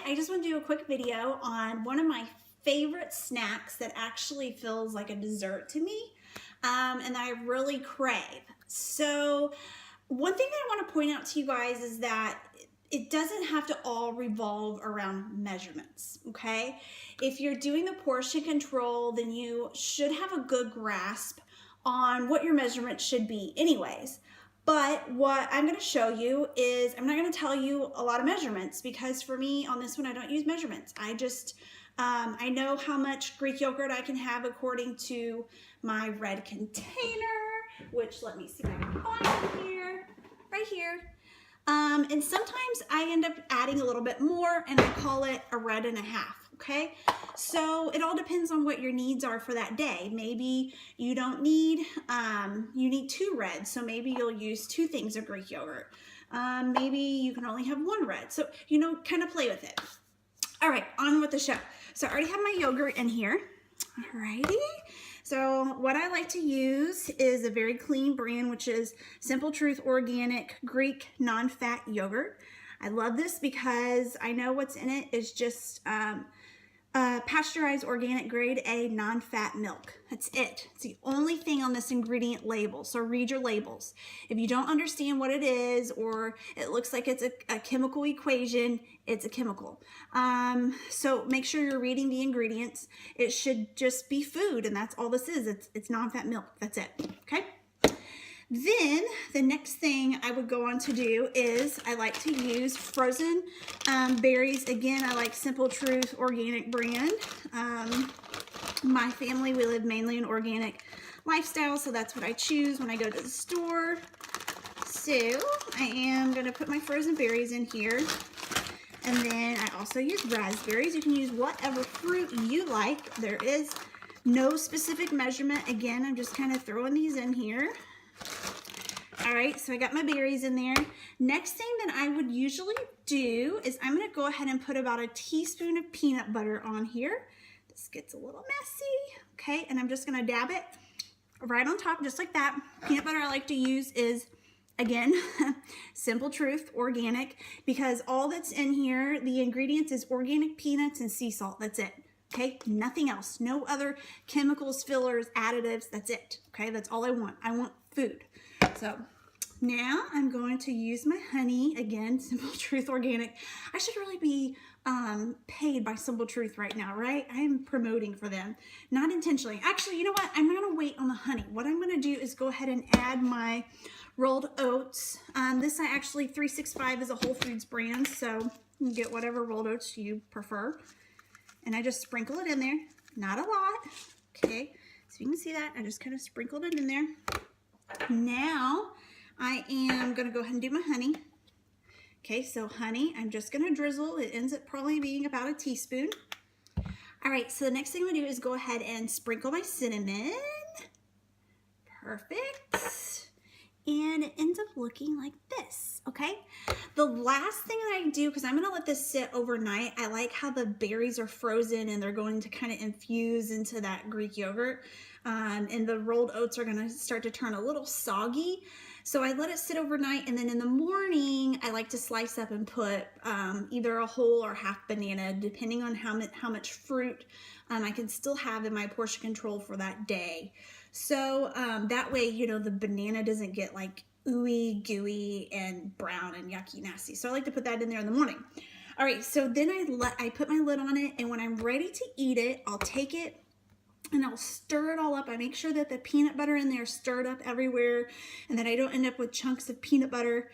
I just want to do a quick video on one of my favorite snacks that actually feels like a dessert to me, and I really crave. So one thing that I want to point out to you guys is that it doesn't have to all revolve around measurements, okay? If you're doing the portion control, then you should have a good grasp on what your measurements should be anyways. But what I'm going to show you is, I'm not going to tell you a lot of measurements, because for me on this one I don't use measurements. I know how much Greek yogurt I can have according to my red container, which, let me see if I can find it here, right here. And sometimes I end up adding a little bit more, and I call it a red and a half. Okay, so it all depends on what your needs are for that day. Maybe you don't need, you need 2 reds, so maybe you'll use 2 things of Greek yogurt. Maybe you can only have 1 red, so, you know, kind of play with it. All right, on with the show. So I already have my yogurt in here. Alrighty. So what I like to use is a very clean brand, which is Simple Truth Organic Greek non-fat yogurt. I love this because I know what's in it is just pasteurized organic grade A non-fat milk. That's it. It's the only thing on this ingredient label. So read your labels. If you don't understand what it is, or it looks like it's a chemical equation, it's a chemical. So make sure you're reading the ingredients. It should just be food, and that's all this is. It's non-fat milk. That's it. Okay. Then the next thing I would go on to do is I like to use frozen berries. Again, I like Simple Truth Organic brand. My family, we live mainly an organic lifestyle, so that's what I choose when I go to the store. So I am going to put my frozen berries in here. And then I also use raspberries. You can use whatever fruit you like. There is no specific measurement. Again, I'm just kind of throwing these in here. All right, so I got my berries in there. Next thing that I would usually do is I'm going to go ahead and put about a teaspoon of peanut butter on here. This gets a little messy, okay? And I'm just going to dab it right on top, just like that. Peanut butter I like to use is, again, Simple Truth Organic, because all that's in here, the ingredients is organic peanuts and sea salt. That's it. Okay, nothing else. No other chemicals, fillers, additives. That's it. Okay, that's all I want. I want food. So now I'm going to use my honey. Again, Simple Truth Organic. I should really be paid by Simple Truth right now, right? I am promoting for them. Not intentionally. Actually, you know what? I'm not going to wait on the honey. What I'm going to do is go ahead and add my rolled oats. This I actually, 365 is a Whole Foods brand, so you can get whatever rolled oats you prefer. And I just sprinkle it in there. Not a lot. Okay, so you can see that. I just kind of sprinkled it in there. Now I am going to go ahead and do my honey. Okay, so honey, I'm just going to drizzle. It ends up probably being about a teaspoon. All right, so the next thing I'm going to do is go ahead and sprinkle my cinnamon. Perfect. And it ends up looking like this, okay? The last thing that I do, because I'm going to let this sit overnight, I like how the berries are frozen and they're going to kind of infuse into that Greek yogurt. And the rolled oats are going to start to turn a little soggy. So I let it sit overnight, and then in the morning, I like to slice up and put either a whole or half banana, depending on how much fruit I can still have in my portion control for that day. So that way, you know, the banana doesn't get like ooey, gooey, and brown and yucky, nasty. So I like to put that in there in the morning. All right, so then I put my lid on it, and when I'm ready to eat it, I'll take it and I'll stir it all up. I make sure that the peanut butter in there is stirred up everywhere, and that I don't end up with chunks of peanut butter.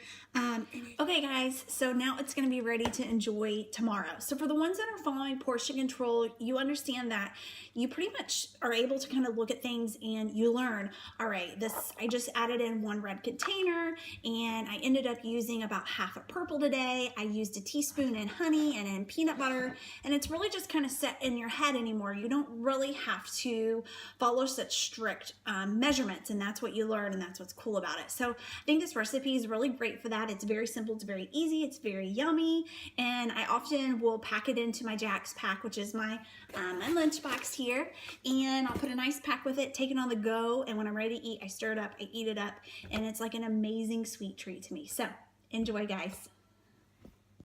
Okay guys, so now it's going to be ready to enjoy tomorrow. So for the ones that are following portion control, you understand that you pretty much are able to kind of look at things and you learn, all right, this, I just added in 1 red container and I ended up using about half a purple today. I used a teaspoon in honey and in peanut butter, and it's really just kind of set in your head anymore. You don't really have to follow such strict measurements, and that's what you learn, and that's what's cool about it. So I think this recipe is really great for that. It's very simple, it's very easy, it's very yummy, and I often will pack it into my Jack's Pack, which is my lunch box here, and I'll put a nice pack with it, take it on the go, and when I'm ready to eat, I stir it up, I eat it up, and it's like an amazing sweet treat to me. So enjoy, guys.